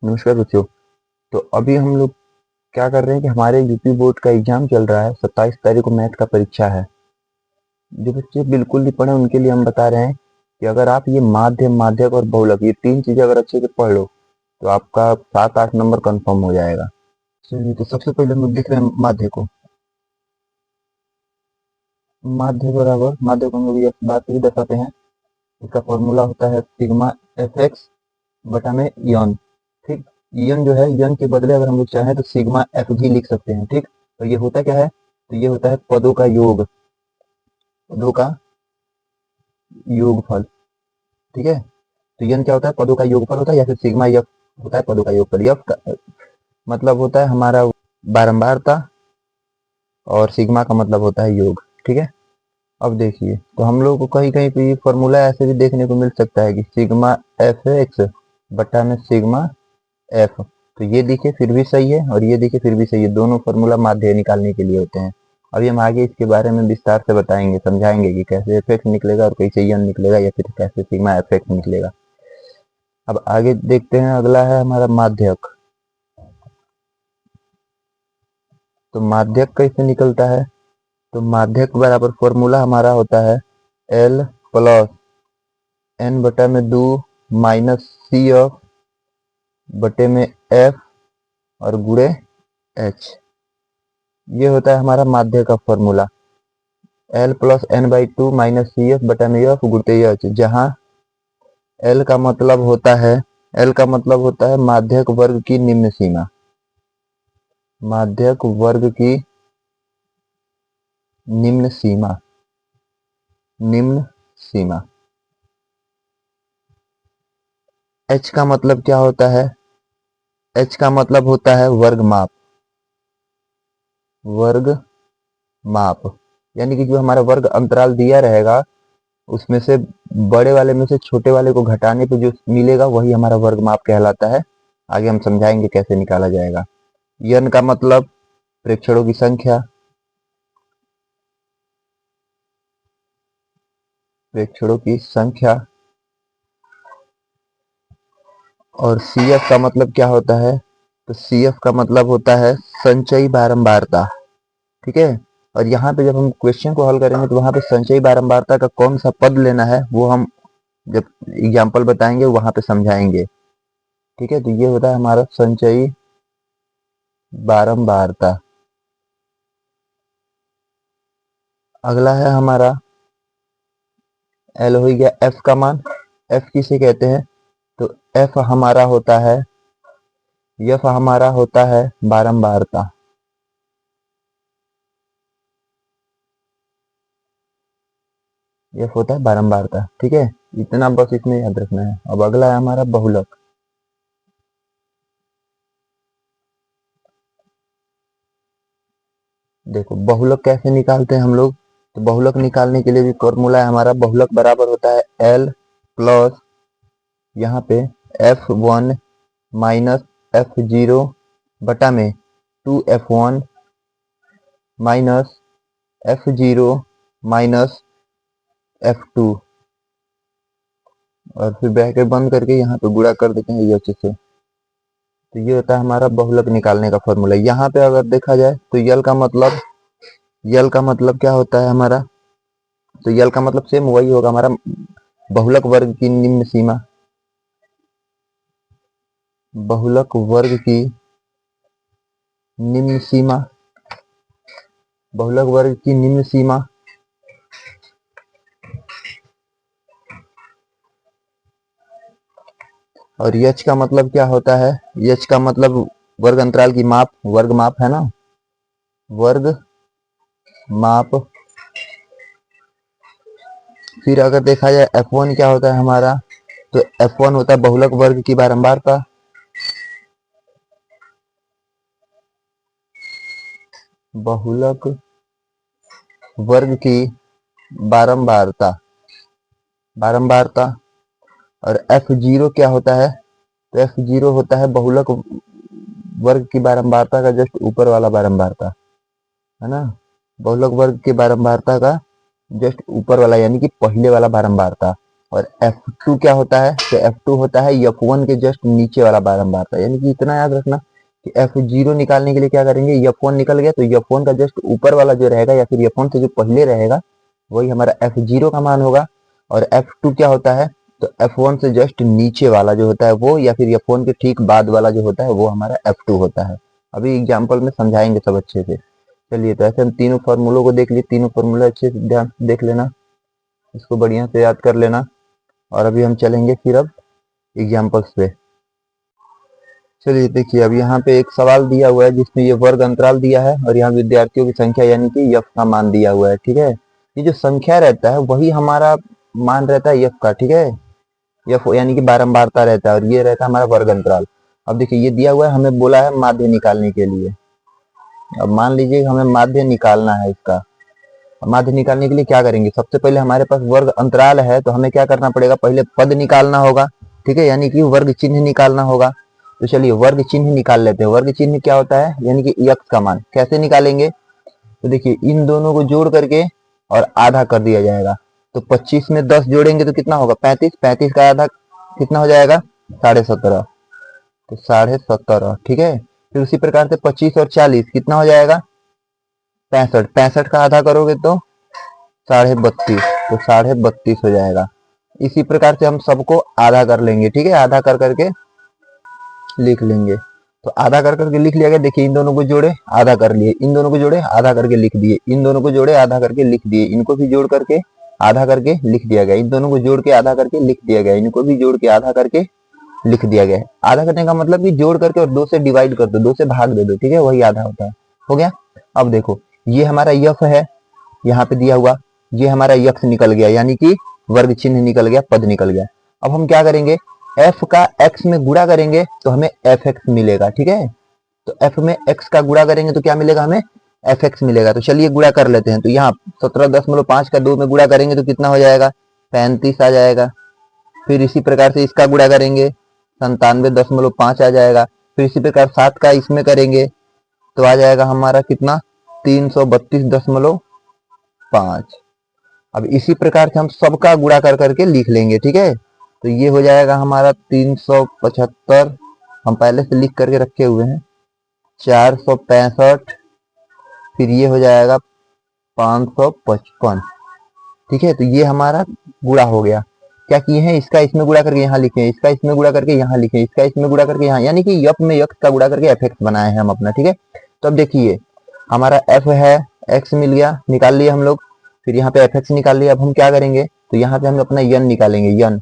नमस्कार बच्चों। तो अभी हम लोग क्या कर रहे हैं कि हमारे यूपी बोर्ड का एग्जाम चल रहा है। 27 तारीख को मैथ का परीक्षा है। जो बच्चे बिल्कुल नहीं पढ़े उनके लिए हम बता रहे हैं कि अगर आप ये माध्य, माध्यक और बहुलक ये 3 चीजें अगर अच्छे से पढ़ लो तो आपका 7-8 नंबर कंफर्म हो जाएगा। चलिए, तो सबसे पहले हम लोग देख रहे हैं माध्य को। माध्य बराबर माध्य को हम लोग ये बात भी दर्शाते हैं। इसका फॉर्मूला होता है सिग्मा एफ एक्स बटा में यन। ठीक, यन जो है, यन के बदले अगर हम लोग चाहें तो सिग्मा एफ भी लिख सकते हैं। ठीक, तो ये होता क्या है? तो ये होता है पदों का योग, पदों का योगफल। ठीक है, तो यन क्या होता है? पदों का योगफल होता है, या फिर सिग्मा एफ होता है पदों का योगफल। एफ का मतलब होता है हमारा बारंबारता और सिग्मा का मतलब होता है योग। ठीक है, अब देखिए, तो हम लोग को कहीं कहीं पे ये फॉर्मूला ऐसे भी देखने को मिल सकता है कि सिग्मा एफ एक्स बटा में सिग्मा एफ। तो ये देखिए फिर भी सही है और ये देखिए फिर भी सही है। दोनों फार्मूला माध्य निकालने के लिए होते हैं। अभी हम आगे इसके बारे में विस्तार से बताएंगे, समझाएंगे कि कैसे एफ एक्स निकलेगा और कैसे यन निकलेगा या फिर कैसे सिग्मा एफ एक्स निकलेगा। अब आगे देखते हैं, अगला है हमारा माध्यक। तो माध्यक कैसे निकलता है? तो माध्यक बराबर फॉर्मूला हमारा होता है एल प्लस एन बटा में 2 माइनस सी एफ बटे में एफ और गुणे एच। ये होता है हमारा माध्य का formula. L plus N by 2 minus C F बटा में एफ गुणे एच, जहां एल का मतलब होता है, एल का मतलब होता है माध्यक वर्ग की निम्न सीमा। माध्यक वर्ग की निम्न सीमा, निम्न सीमा। एच का मतलब क्या होता है? एच का मतलब होता है वर्ग माप, वर्ग माप। यानी कि जो हमारा वर्ग अंतराल दिया रहेगा उसमें से बड़े वाले में से छोटे वाले को घटाने पे जो मिलेगा वही हमारा वर्ग माप कहलाता है। आगे हम समझाएंगे कैसे निकाला जाएगा। यन का मतलब प्रेक्षणों की संख्या, प्रेक्षणों की संख्या। और सी एफ का मतलब क्या होता है? तो सी एफ का मतलब होता है संचयी बारंबारता। ठीक है, और यहाँ पे जब हम क्वेश्चन को हल करेंगे तो वहां पे संचयी बारंबारता का कौन सा पद लेना है वो हम जब एग्जाम्पल बताएंगे वहां पे समझाएंगे। ठीक है, तो ये होता है हमारा संचयी बारंबारता। अगला है हमारा एल हो गया। एफ का मान, एफ किसे कहते हैं? तो एफ हमारा होता है, एफ हमारा होता है बारंबारता। एफ होता है बारंबारता। ठीक है, इतना बस इसमें याद रखना है। अब अगला है हमारा बहुलक। देखो बहुलक कैसे निकालते हैं हम लोग। तो बहुलक निकालने के लिए भी फॉर्मूला है हमारा। बहुलक बराबर होता है एल प्लस यहाँ पे F1 माइनस F0 बटा में 2F1 minus F0 minus F2, और फिर ब्रैकेट बंद करके यहाँ पे गुणा कर देते हैं ये अच्छे से। तो ये होता है हमारा बहुलक निकालने का फॉर्मूला। यहाँ पे अगर देखा जाए तो यल का मतलब, यल का मतलब क्या होता है हमारा? तो यल का मतलब सेम वही होगा हमारा बहुलक वर्ग की निम्न सीमा, बहुलक वर्ग की निम्न सीमा, बहुलक वर्ग की निम्न सीमा। और यच का मतलब क्या होता है? यच का मतलब वर्ग अंतराल की माप, वर्ग माप है ना, वर्ग माप। फिर अगर देखा जाए F1 क्या होता है हमारा? तो F1 होता है बहुलक वर्ग की बारंबारता, बहुलक वर्ग की बारंबारता, बारंबारता। और F0 क्या होता है? तो F0 होता है बहुलक वर्ग की बारंबारता का जस्ट ऊपर वाला बारंबारता, है ना, बहुलक वर्ग की बारंबारता का जस्ट ऊपर वाला, यानी कि पहले वाला बारंबारता। और F2 क्या होता है, तो F2 होता है F1 के जस्ट नीचे वाला बारंबारता। यानी कि इतना याद रखना कि F0 निकालने के लिए क्या करेंगे, F1 निकल गया तो F1 का जस्ट ऊपर वाला जो रहेगा या फिर F1 से जो पहले रहेगा वही हमारा F0 का मान होगा। और F2 क्या होता है, तो F1 से जस्ट नीचे वाला जो होता है वो, या फिर F1 के ठीक बाद वाला जो होता है वो हमारा F2 होता है। अभी एग्जाम्पल में समझाएंगे सब अच्छे से। चलिए, तो ऐसे हम तीनों फॉर्मूलों को देख लिए, तीनों फॉर्मूले अच्छे से ध्यान से देख लेना, इसको बढ़िया से याद कर लेना। और अभी हम चलेंगे फिर अब एग्जाम्पल्स पे। चलिए देखिए, अब यहाँ पे एक सवाल दिया हुआ है जिसमें ये वर्ग अंतराल दिया है और यहाँ विद्यार्थियों की संख्या यानी कि यफ का मान दिया हुआ है। ठीक है, ये जो संख्या रहता है वही हमारा मान रहता है यफ का। ठीक है, यफ यानी कि बारंबारता रहता है और ये रहता है हमारा वर्ग अंतराल। अब देखिए ये दिया हुआ है, हमें बोला है माध्य निकालने के लिए। अब मान लीजिए हमें माध्य निकालना है इसका। माध्य निकालने के लिए क्या करेंगे, सबसे पहले हमारे पास वर्ग अंतराल है तो हमें क्या करना पड़ेगा, पहले पद निकालना होगा। ठीक है, यानी कि वर्ग चिन्ह निकालना होगा। तो चलिए वर्ग चिन्ह निकाल लेते हैं। वर्ग चिन्ह क्या होता है, यानी कि यक्स का मान कैसे निकालेंगे, तो देखिए इन दोनों को जोड़ करके और आधा कर दिया जाएगा। तो 25 में 10 जोड़ेंगे तो कितना होगा, 35। 35 का आधा कितना हो जाएगा, 17.5। तो 17.5। ठीक है, फिर उसी प्रकार से 25 और 40 कितना हो जाएगा, 65। 65 का आधा करोगे तो 32.5, तो 32.5 हो जाएगा। इसी प्रकार से हम सबको आधा कर लेंगे। ठीक है, आधा कर करके लिख लेंगे। तो आधा कर करके लिख लिया गया। देखिए इन दोनों को जोड़े आधा कर लिए, इन दोनों को जोड़े आधा करके लिख दिए, इन दोनों को जोड़े आधा करके लिख दिए, इनको भी जोड़ करके आधा करके लिख दिया गया, इन दोनों को जोड़ के आधा करके लिख दिया गया, इनको भी जोड़ के आधा करके लिख दिया गया है। आधा करने का मतलब कि जोड़ करके और 2 से डिवाइड कर दो, 2 से भाग दे दो। ठीक है, वही आधा होता है। हो गया। अब देखो ये हमारा यफ है यहाँ पे दिया हुआ, ये हमारा यक्स निकल गया, यानी कि वर्ग चिन्ह निकल गया, पद निकल गया। अब हम क्या करेंगे, एफ का एक्स में गुणा करेंगे तो हमें एफ एक्स मिलेगा। ठीक है, तो एफ में एक्स का गुणा करेंगे तो क्या मिलेगा, हमें एफ एक्स मिलेगा। तो चलिए गुणा कर लेते हैं। तो यहाँ 17.5 का 2 में गुणा करेंगे तो कितना हो जाएगा, 35 आ जाएगा। फिर इसी प्रकार से इसका गुणा करेंगे 97.5 आ जाएगा। फिर इसी प्रकार 7 का इसमें करेंगे तो आ जाएगा हमारा कितना, 332.5। अब इसी प्रकार से हम सबका गुणा कर करके लिख लेंगे। ठीक है, तो ये हो जाएगा हमारा 375, हम पहले से लिख करके रखे हुए हैं, 465, फिर ये हो जाएगा 555। ठीक है, तो ये हमारा गुणा हो गया। क्या किए हैं, इसका इसमें गुणा करके यहाँ लिखे, इसका इसमें गुणा करके यहाँ लिखे, इसका इसमें गुणा करके यहाँ, यानी कि यफ में यक्स का गुणा करके एफ एक्स बनाए हैं हम अपना। ठीक है, तो अब देखिए हमारा एफ है, एक्स मिल गया, निकाल लिया हम लोग। फिर यहाँ पे एफ एक्स निकाल लिया। अब हम क्या करेंगे, तो यहाँ पे हम अपना यन निकालेंगे। यन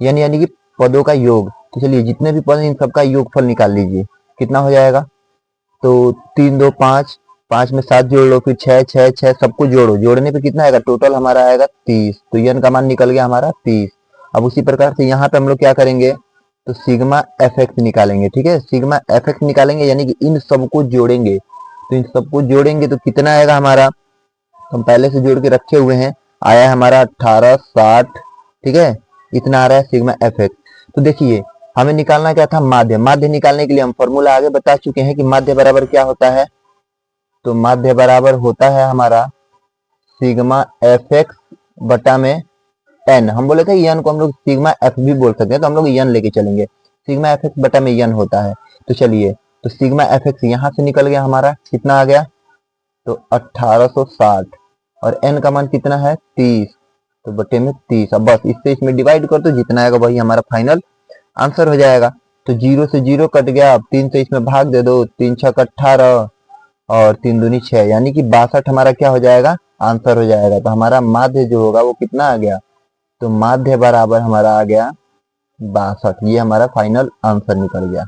यन यानी कि पदों का योग। तो चलिए जितने भी पद हैं इन सबका योगफल निकाल लीजिए, कितना हो जाएगा, तो 3 2 5, 5 में 7 जोड़ लो, फिर 6 6 6 सबको जोड़ो, जोड़ने पे कितना आएगा, टोटल हमारा आएगा 30। तो यन का मान निकल गया हमारा 30। अब उसी प्रकार से यहाँ पे हम लोग क्या करेंगे, तो सिग्मा एफ एक्स निकालेंगे। ठीक है, सिग्मा एफ एक्स निकालेंगे यानी कि इन सबको जोड़ेंगे। तो इन सबको जोड़ेंगे तो कितना आएगा हमारा, हम पहले से जोड़ के रखे हुए हैं, आया है हमारा 1860। ठीक है, इतना आ रहा है सिग्मा एफ एक्स। तो देखिए हमें निकालना क्या था, माध्य। माध्य निकालने के लिए हम फॉर्मूला आगे बता चुके हैं कि माध्य बराबर क्या होता है, तो माध्य बराबर होता है हमारा सिग्मा एफ एक्स बटा में एन। हम बोले थे एन को हम लोग सिग्मा एफ भी बोल सकते हैं, तो हम लोग एन लेके चलेंगे। सिग्मा एफ एक्स बटा में एन होता है। तो चलिए, तो सिग्मा एफ एक्स यहाँ से निकल गया हमारा, कितना आ गया, तो 1860। और एन का मान कितना है, 30, तो बटे में 30। अब बस इससे इसमें डिवाइड कर दो, जितना आएगा वही हमारा फाइनल आंसर हो जाएगा। तो 0 से 0 कट गया, अब 3 से इसमें भाग दे दो, 3 6 18 और 3 दूनी 6, यानी कि 62 हमारा क्या हो जाएगा, आंसर हो जाएगा। तो हमारा माध्य जो होगा वो कितना आ गया, तो माध्य बराबर हमारा आ गया 62। ये हमारा फाइनल आंसर निकल गया।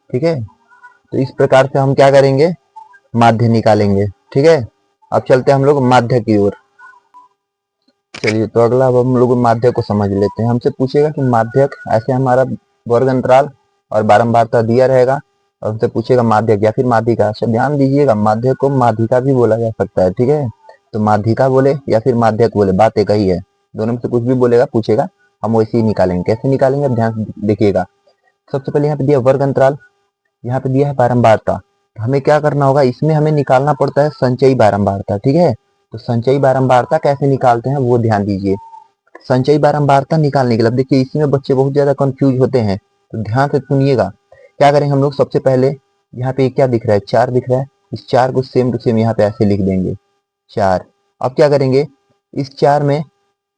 ठीक है, तो इस प्रकार से हम क्या करेंगे, माध्य निकालेंगे। ठीक है, अब चलते हैं हम लोग माध्य की ओर। चलिए, तो अगला अब हम लोग माध्य को समझ लेते हैं। हमसे पूछेगा कि माध्यक, ऐसे हमारा वर्ग अंतराल और बारंबारता दिया रहेगा, और हमसे पूछेगा माध्यक या फिर माध्यिका। अच्छा ध्यान दीजिएगा, माध्यक को माध्यिका भी बोला जा सकता है। ठीक है, तो माध्यिका बोले या फिर माध्यक बोले, बात एक ही है। दोनों में से कुछ भी बोलेगा, पूछेगा, हम वैसे ही निकालेंगे। कैसे निकालेंगे, अब ध्यान देखिएगा। सबसे पहले यहाँ पे दिया वर्ग अंतराल, यहाँ पे दिया है बारंबारता। हमें क्या करना होगा, इसमें हमें निकालना पड़ता है संचयी बारंबारता। ठीक है, तो संचयी बारंबारता कैसे निकालते हैं वो ध्यान दीजिए। संचयी बारंबारता निकालने के लिए, अब देखिए इसमें बच्चे बहुत ज्यादा कंफ्यूज होते हैं, तो ध्यान से सुनिएगा। क्या करेंगे हम लोग, सबसे पहले यहाँ पे क्या दिख रहा है, 4 दिख रहा है, इस 4 को सेम टू सेम यहाँ पे ऐसे लिख देंगे 4। अब क्या करेंगे, इस 4 में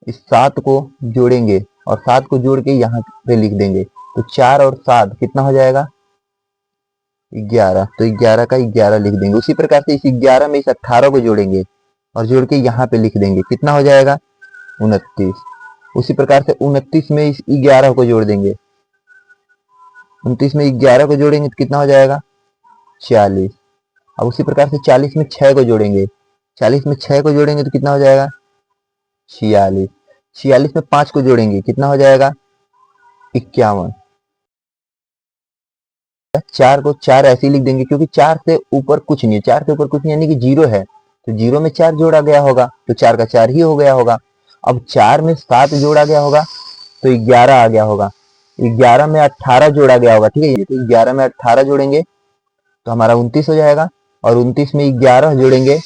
इस 7 को जोड़ेंगे और 7 को जोड़ के यहाँ पे लिख देंगे, तो 4 और 7 कितना हो जाएगा, 11। तो 11 का 11 लिख देंगे। उसी प्रकार से इस 11 में इस 18 को जोड़ेंगे और जोड़ के यहाँ पे लिख देंगे, कितना हो जाएगा, 29। उसी प्रकार से 29 में इस 11 को जोड़ देंगे, 29 में 11 को जोड़ेंगे तो कितना हो जाएगा, 40। अब उसी प्रकार से 40 में 6 को जोड़ेंगे, 40 में 6 को जोड़ेंगे तो कितना हो जाएगा, 46। 46 में 5 को जोड़ेंगे कितना हो जाएगा, 51। 4 को 4 ऐसे ही लिख देंगे, क्योंकि 4 से ऊपर कुछ नहीं है, 4 से ऊपर कुछ नहीं यानी कि 0 है, तो 0 में 4 जोड़ा गया होगा तो 4 का 4 ही हो गया होगा। अब 4 में 7 जोड़ा गया होगा तो 11 आ गया होगा, 11 में 18 जोड़ा गया होगा, ठीक है, तो 11 में 18 जोड़ेंगे तो हमारा 29 हो जाएगा, और 29 में 11 जोड़ेंगे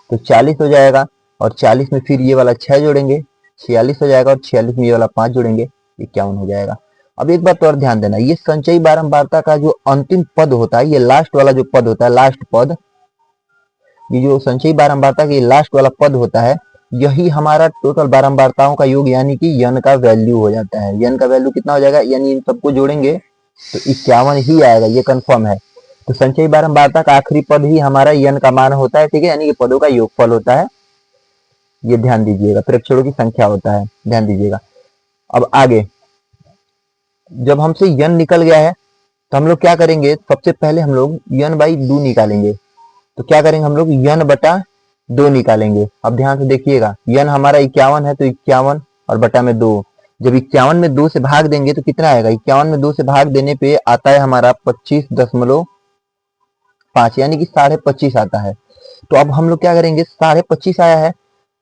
तो 40 हो जाएगा, और 40 में फिर ये वाला 6 जोड़ेंगे 46 हो जाएगा, और 46 में ये वाला 5 जोड़ेंगे 51 हो जाएगा। अब एक बात और ध्यान देना, ये संचयी बारंबारता का जो अंतिम पद होता है, ये लास्ट वाला जो पद होता है, लास्ट पद, ये जो संचयी बारंबारता का लास्ट वाला पद होता है, यही हमारा टोटल बारंबारताओं का योग यानी कि यन का वैल्यू हो जाता है। यन का वैल्यू कितना हो जाएगा, यानी इन सबको जोड़ेंगे तो 51 ही आएगा, ये कंफर्म है। तो संचयी बारंबारता का आखिरी पद ही हमारा यन का मान होता है, ठीक है, यानी कि पदों का योगफल होता है, ये ध्यान दीजिएगा, प्रेक्षणों की संख्या होता है, ध्यान दीजिएगा। अब आगे जब हमसे यन निकल गया है तो हम लोग क्या करेंगे, सबसे पहले हम लोग यन बाई 2 निकालेंगे। तो क्या करेंगे हम लोग, यन बटा 2 निकालेंगे। अब ध्यान से देखिएगा, यन हमारा 51 है तो 51 और बटा में 2, जब 51 में 2 से भाग देंगे तो कितना आएगा, 51 में 2 से भाग देने पे आता है हमारा 25.5 यानी कि 25.5 आता है। तो अब हम लोग क्या करेंगे, 25.5 आया है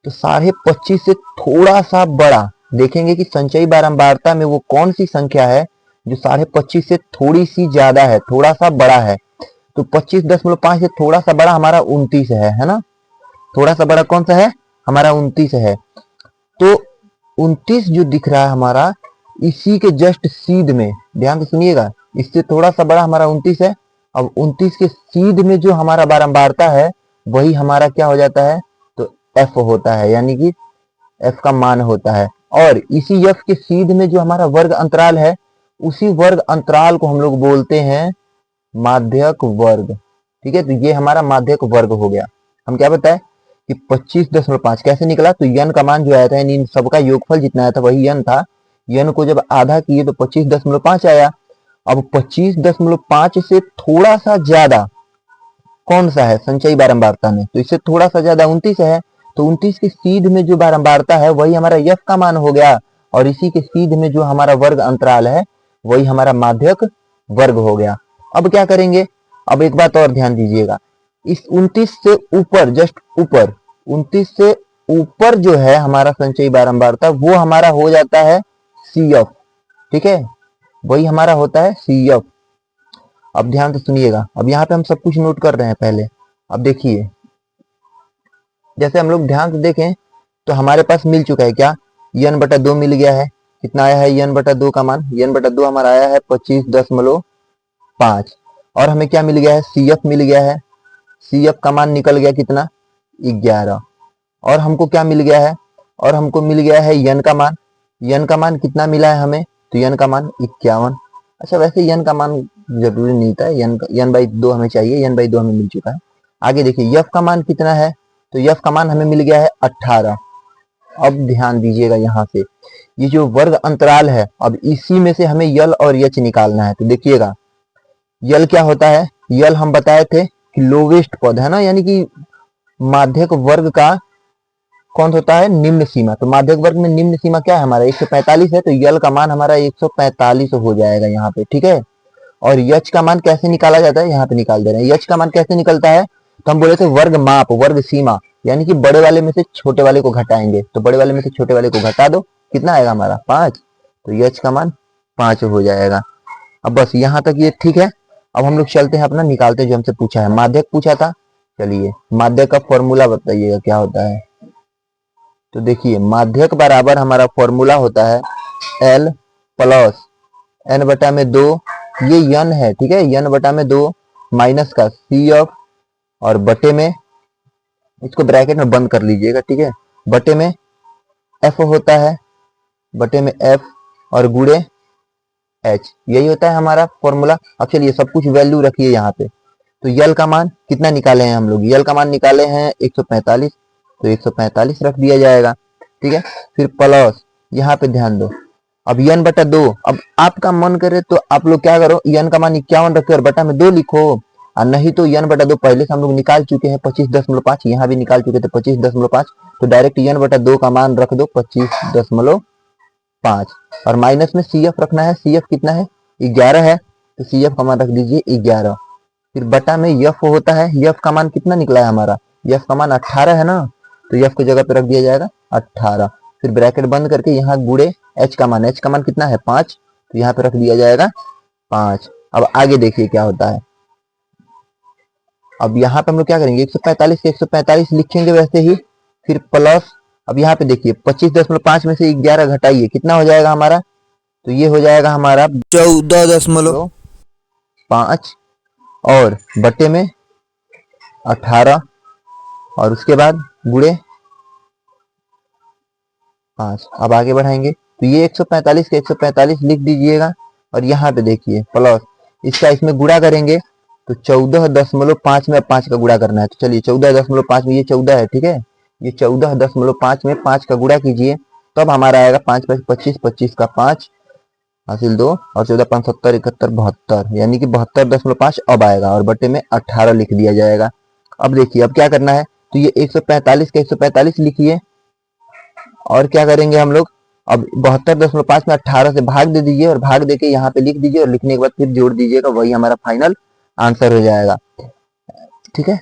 तो 25.5 से थोड़ा सा बड़ा देखेंगे कि संचयी बारंबारता में वो कौन सी संख्या है जो 25.5 से थोड़ी सी ज्यादा है, थोड़ा सा बड़ा है। तो 25.5 से थोड़ा सा बड़ा हमारा 29 है ना, थोड़ा सा बड़ा कौन सा है, हमारा 29 है। तो 29 जो दिख रहा है हमारा, इसी के जस्ट सीध में, ध्यान से सुनिएगा, इससे थोड़ा सा बड़ा हमारा 29 है। अब 29 के सीध में जो हमारा बारंबारता है वही हमारा क्या हो जाता है, तो एफ होता है, यानी कि एफ का मान होता है। और इसी एफ के सीध में जो हमारा वर्ग अंतराल है, उसी वर्ग अंतराल को हम लोग बोलते हैं माध्यक वर्ग, ठीक है। तो ये हमारा माध्यक वर्ग हो गया। हम क्या बताए कि 25.5 कैसे निकला, तो यन का मान जो आया था, यानी इन सबका योगफल जितना आया था वही यन था, यन को जब आधा किए तो 25.5 आया। अब 25.5 से थोड़ा सा ज्यादा कौन सा है संचयी बारंबारता में, तो इससे थोड़ा सा ज्यादा 29 है, तो 29 के सीध में जो बारंबारता है वही हमारा यफ का मान हो गया, और इसी के सीध में जो हमारा वर्ग अंतराल है वही हमारा माध्यक वर्ग हो गया। अब क्या करेंगे, अब एक बात और ध्यान दीजिएगा, इस 29 से ऊपर, जस्ट ऊपर 29 से ऊपर जो है हमारा संचयी बारंबारता, वो हमारा हो जाता है सी एफ, ठीक है, वही हमारा होता है सी एफ। अब ध्यान से सुनिएगा, अब यहाँ पे हम सब कुछ नोट कर रहे हैं पहले। अब देखिए, जैसे हम लोग ध्यान से देखें तो हमारे पास मिल चुका है क्या, यन बटा 2 मिल गया है, कितना आया है यन बटा 2 का मान, यन बटा 2 हमारा आया है 25.5, और हमें क्या मिल गया है, सी एफ मिल गया है, सी एफ का मान निकल गया कितना, 11, और हमको क्या मिल गया है, और हमको मिल गया है यन का मान, यन का मान कितना मिला है हमें, तो यन का मान 51। अच्छा वैसे यन का मान जरूरी नहीं था, यन बाई 2 हमें चाहिए, यन बाई 2 हमें मिल चुका है। आगे देखिए यफ का मान कितना है, तो यफ का मान हमें मिल गया है 18। अब ध्यान दीजिएगा, यहाँ से ये जो वर्ग अंतराल है, अब इसी में से हमें यल और यच निकालना है। तो देखिएगा यल क्या होता है, यल हम बताए थे कि लोवेस्ट पद है ना, यानी कि माध्यक वर्ग का कौन होता है, निम्न सीमा। तो माध्यक वर्ग में निम्न सीमा क्या है हमारा, 145 है, तो यल का मान हमारा 145 हो जाएगा यहाँ पे, ठीक है। और यच का मान कैसे निकाला जाता है, यहाँ पे निकाल दे रहे हैं। यच का मान कैसे निकलता है, तो हम बोले थे वर्ग माप, वर्ग सीमा, यानी कि बड़े वाले में से छोटे वाले को घटाएंगे, तो बड़े वाले में से छोटे वाले को घटा दो, कितना आएगा हमारा 5, तो यच का मान 5 हो जाएगा। अब बस यहाँ तक ये ठीक है। अब हम लोग चलते हैं अपना निकालते, जो हमसे पूछा है माध्यक पूछा था। चलिए माध्यक का फॉर्मूला बताइएगा क्या होता है। तो देखिए माध्यक बराबर हमारा फॉर्मूला होता है L प्लस n बटा में 2, ये n है, ठीक है, n बटा में 2 माइनस का CF और बटे में, इसको ब्रैकेट में बंद कर लीजिएगा, ठीक है, बटे में F होता है, बटे में F और गुणे H, यही होता है हमारा फॉर्मूला। अब चलिए सब कुछ वैल्यू रखिए यहाँ पे। तो यल का मान कितना निकाले हैं हम लोग, यल का मान निकाले हैं 145, तो 145 रख दिया जाएगा, ठीक है। फिर प्लस यहाँ पे ध्यान दो, अब n बटा 2, अब आपका मन करे तो आप लोग क्या करो, n का मान 51 रखो और बटा में 2 लिखो, और नहीं तो n बटा 2 पहले से हम लोग निकाल चुके हैं 25.5, यहाँ भी निकाल चुके थे 25.5, तो डायरेक्ट n बटा 2 का मान रख दो 25.5, और माइनस में CF रखना है, CF कितना है 11 है, तो CF का मान रख दीजिए 11। फिर बटा में F होता है, F का मान कितना निकला है हमारा, F का मान 18 है ना, तो F की जगह पे रख दिया जाएगा 18। फिर ब्रैकेट बंद करके यहाँ गुड़े H का मान कितना है 5, तो यहाँ पे रख दिया जाएगा 5। अब आगे देखिए क्या होता है। अब यहाँ पे हम लोग क्या करेंगे, 145 के 145 लिखेंगे वैसे ही, फिर प्लस, अब यहाँ पे देखिए 25.5 में से 11 घटाइए, कितना हो जाएगा हमारा, तो ये हो जाएगा हमारा 14.5 और बटे में 18 और उसके बाद गुणे 5। अब आगे बढ़ाएंगे तो ये 145 के 145 लिख दीजिएगा, और यहाँ पे देखिए प्लस, इसका इसमें गुणा करेंगे तो 14.5 में 5 का गुणा करना है, तो चलिए 14.5 में ये 14 है, ठीक है, ये 14.5 में 5 का गुणा कीजिए, तब हमारा आएगा 5 5 25, 25 का 5 हासिल 2 और 14 5 70 71 72, यानी कि 72.5 अब आएगा, और बटे में 18 लिख दिया जाएगा। अब देखिए अब क्या करना है, तो ये 145 का 145 लिखिए, और क्या करेंगे हम लोग, अब 72.5 में 18 से भाग दे दीजिए, और भाग देके यहाँ पे लिख दीजिए, और लिखने के बाद फिर जोड़ दीजिएगा, वही हमारा फाइनल आंसर हो जाएगा, ठीक है।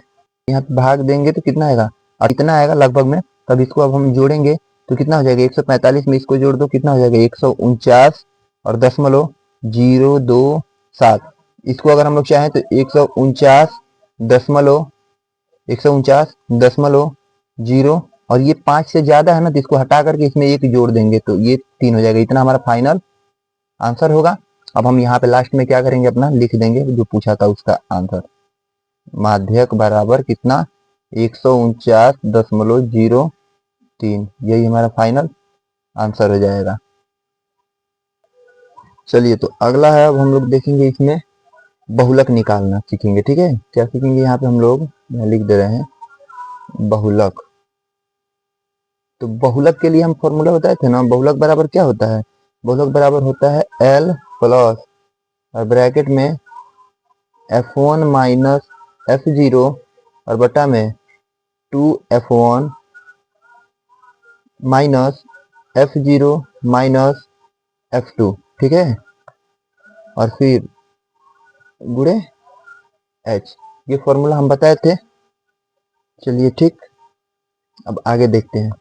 यहाँ पे भाग देंगे तो कितना आएगा, और कितना आएगा लगभग में, तब इसको अब हम जोड़ेंगे तो कितना हो जाएगा, 145 में इसको जोड़ दो, कितना हो जाएगा 149 और 0.227। इसको अगर हम लोग चाहें तो 149.0 और ये 5 से ज्यादा है ना, तो इसको हटा करके इसमें 1 जोड़ देंगे तो ये 3 हो जाएगा, इतना हमारा फाइनल आंसर होगा। अब हम यहाँ पे लास्ट में क्या करेंगे, अपना लिख देंगे जो पूछा था उसका आंसर, माध्यक बराबर कितना 149.03, यही हमारा फाइनल आंसर हो जाएगा। चलिए तो अगला है, अब हम लोग देखेंगे इसमें बहुलक निकालना सीखेंगे, ठीक है। क्या सीखेंगे यहाँ पे हम लोग, लिख दे रहे हैं बहुलक। तो बहुलक के लिए हम फॉर्मूला बताए थे ना, बहुलक बराबर क्या होता है, बहुलक बराबर होता है L प्लस और ब्रैकेट में F1 माइनस F0 और बटा में 2F1 minus F0 minus F2, ठीक है, और फिर गुणे H, ये फॉर्मूला हम बताए थे। चलिए ठीक, अब आगे देखते हैं।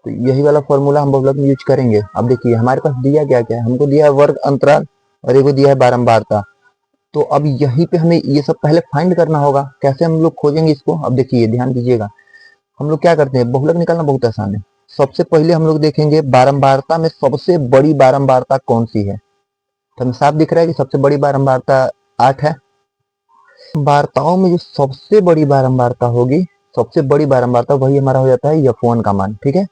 तो यही वाला फॉर्मूला हम बहुलक में यूज करेंगे। अब देखिए हमारे पास दिया क्या क्या है, हमको दिया है वर्ग अंतराल और एक दिया है बारंबारता। तो अब यहीं पे हमें ये सब पहले फाइंड करना होगा, कैसे हम लोग खोजेंगे इसको। अब देखिए ध्यान दीजिएगा, हम लोग क्या करते हैं, बहुलक निकालना बहुत आसान है। सबसे पहले हम लोग देखेंगे बारंबारता में सबसे बड़ी बारंबारता कौन सी है, तो हमें साफ दिख रहा है कि सबसे बड़ी बारंबारता 8 है। वार्ताओं में जो सबसे बड़ी बारंबारता होगी, सबसे बड़ी बारंबारता वही हमारा हो जाता है F1 का मान, ठीक है।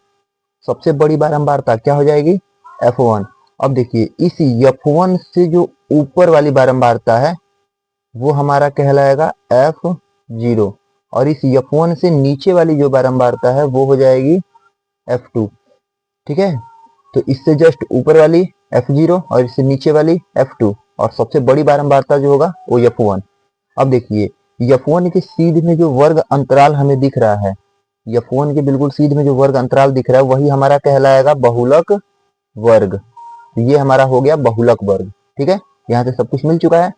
सबसे बड़ी बारंबारता क्या हो जाएगी F1। अब देखिए इस F1 से जो ऊपर वाली बारंबारता है वो हमारा कहलाएगा F0, और इस F1 से नीचे वाली जो बारंबारता है वो हो जाएगी F2, ठीक है। तो इससे जस्ट ऊपर वाली F0 और इससे नीचे वाली F2, और सबसे बड़ी बारंबारता जो होगा वो F1। अब देखिए F1 के सीध में जो वर्ग अंतराल हमें दिख रहा है, F1 के बिल्कुल सीध में जो वर्ग अंतराल दिख रहा है वही हमारा कहलाएगा बहुलक वर्ग। तो ये हमारा हो गया बहुलक वर्ग, ठीक है। यहाँ से सब कुछ मिल चुका है।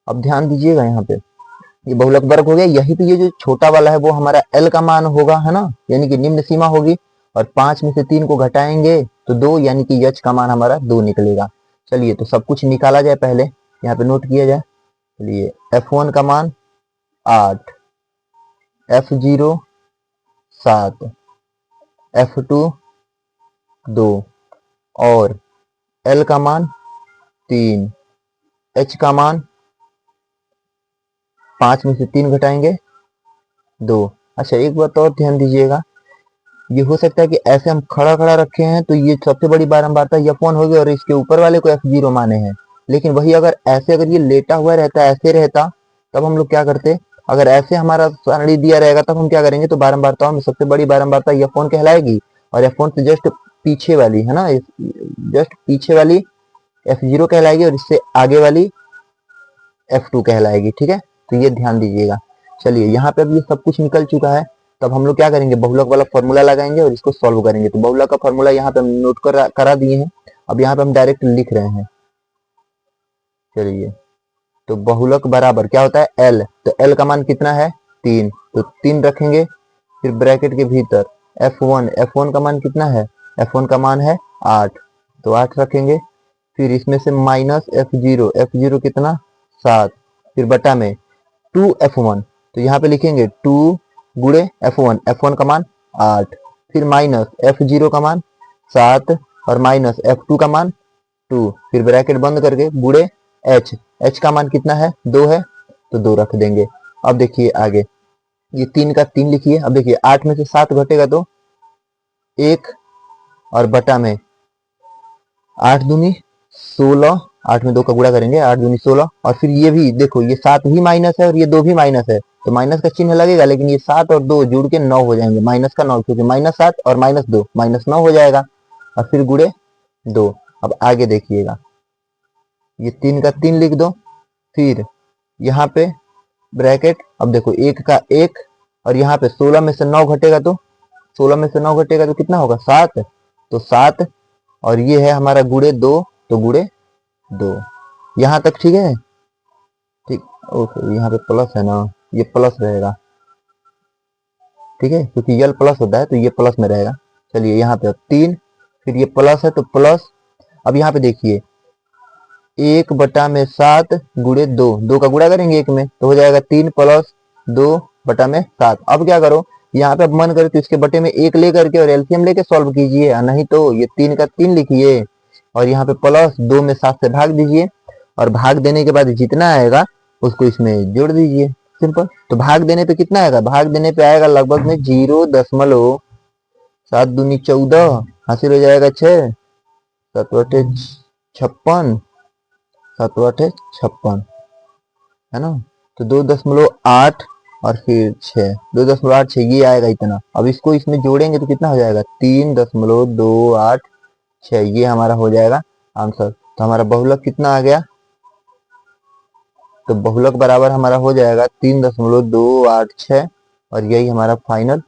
अब ध्यान दीजिएगा यहाँ पे, ये बहुलक वर्ग हो गया। यही पे ये जो छोटा वाला है वो हमारा L का मान होगा, है ना, यानी कि निम्न सीमा होगी, और 5 में से 3 को घटाएंगे तो 2, यानी कि H का मान हमारा 2 निकलेगा। चलिए तो सब कुछ निकाला जाए, पहले यहाँ पे नोट किया जाए। चलिए F1 का मान 8, F0 7, F2 2 और L का मान 3, H का मान 5 में से 3 घटाएंगे 2। अच्छा एक बात और ध्यान दीजिएगा, ये हो सकता है कि ऐसे हम खड़ा खड़ा रखे हैं तो ये सबसे बड़ी बारंबारता F1 होगी और इसके ऊपर वाले को F0 माने हैं। लेकिन वही अगर ऐसे अगर ये लेटा हुआ रहता, ऐसे रहता, तब हम लोग क्या करते, अगर ऐसे हमारा सारणी दिया रहेगा तब हम क्या करेंगे, तो बारंबारताओं में सबसे बड़ी बारंबारता F1 कहलाएगी और F1 से जस्ट पीछे वाली है ना, जस्ट पीछे वाली F0 कहलाएगी और इससे आगे वाली F2 कहलाएगी। ठीक है, तो ये ध्यान दीजिएगा। चलिए यहाँ पे अब ये सब कुछ निकल चुका है, तब हम लोग क्या करेंगे, बहुलक वाला फॉर्मूला लगाएंगे और इसको सॉल्व करेंगे। तो बहुलक का फॉर्मूला यहाँ पे हम नोट करा दिए हैं, अब यहाँ पे हम डायरेक्ट लिख रहे हैं। चलिए, तो बहुलक बराबर क्या होता है, L। तो L का मान कितना है, 3, तो 3 रखेंगे, फिर ब्रैकेट के भीतर F1 का मान कितना है, F1 का मान है 8, तो 8 रखेंगे, फिर इसमें से माइनस F0 कितना 7, फिर बटा में 2F1, तो यहाँ पे लिखेंगे 2 गुणे F1 का मान 8, फिर माइनस F0 का मान 7 और माइनस F2 का मान 2, फिर ब्रैकेट बंद करके गुणे H का मान कितना है, 2 है, तो 2 रख देंगे। अब देखिए आगे, ये 3 का 3 लिखिए। अब देखिए 8 में से 7 घटेगा तो 1 और बटा में 8 दूनी 16, 8 में 2 का गुणा करेंगे, 8 दूनी 16, और फिर ये भी देखो, ये 7 भी माइनस है और ये 2 भी माइनस है, तो माइनस का चिन्ह लगेगा, लेकिन ये 7 और 2 जुड़ के 9 हो जाएंगे, माइनस का 9, क्योंकि -7 और -2 -9 हो जाएगा, और फिर गुणे 2। अब आगे देखिएगा, ये 3 का 3 लिख दो, फिर यहाँ पे ब्रैकेट, अब देखो 1 का 1 और यहाँ पे 16 में से 9 घटेगा तो 16 में से 9 घटेगा तो कितना होगा, 7, तो 7 और ये है हमारा गुणे 2, तो गुणे 2। यहाँ तक ठीक है, ठीक। ओके, यहाँ पे प्लस है ना, ये प्लस रहेगा, ठीक है, क्योंकि यल प्लस होता है तो ये प्लस में रहेगा। चलिए यहाँ पे 3, फिर ये प्लस है तो प्लस। अब यहाँ पे देखिए 1 बटा में 7 गुणे 2 का गुणा करेंगे 1 में, तो हो जाएगा 3 प्लस 2 बटा में 7। अब क्या करो, यहाँ पे अब मन करे तो इसके बटे में 1 लेकर के और एलसीएम लेके सॉल्व कीजिए, नहीं तो ये 3 का 3 लिखिए और यहाँ पे प्लस 2 में 7 से भाग दीजिए, और भाग देने के बाद जितना आएगा उसको इसमें जोड़ दीजिए, सिंपल। तो भाग देने पे कितना आएगा, भाग देने पे आएगा लगभग में 0.7 दूनी 14, हासिल हो जाएगा 6, 7 बटे 56, 7 बटे 56, है ना। तो 2.8 और फिर 6, 2.86 ये आएगा इतना। अब इसको इसमें जोड़ेंगे तो कितना हो जाएगा, 3.286, ये हमारा हो जाएगा आंसर। तो हमारा बहुलक कितना आ गया, तो बहुलक बराबर हमारा हो जाएगा 3.286 और यही हमारा फाइनल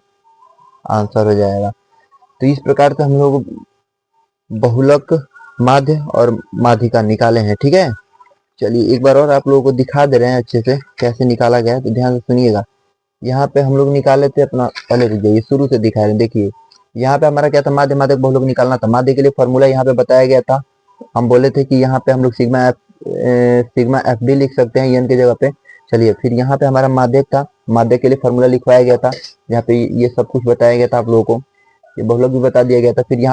आंसर हो जाएगा। तो इस प्रकार से हम लोग बहुलक, माध्य और माध्यिका निकाले हैं, ठीक है। चलिए एक बार और आप लोगों को दिखा दे रहे हैं अच्छे से कैसे निकाला गया है, तो ध्यान से सुनिएगा। यहाँ पे हम लोग निकाले थे अपना, पहले रुक जाइए, शुरू से दिखा रहे हैं। देखिए यहाँ पे हमारा क्या था, माध्य माध्यक बहुलक निकालना था। माध्य के लिए फॉर्मूला यहाँ पे बताया गया था, हम बोले थे कि यहाँ पे हम लोग सिग्मा एफ डी लिख सकते हैं एन के जगह पे। चलिए फिर यहाँ पे हमारा माध्यक था, माध्यक के लिए फॉर्मूला लिखवाया गया था, यहाँ पे ये सब कुछ बताया गया था आप लोगों को, ये बहुलक भी बता दिया गया था। फिर यहाँ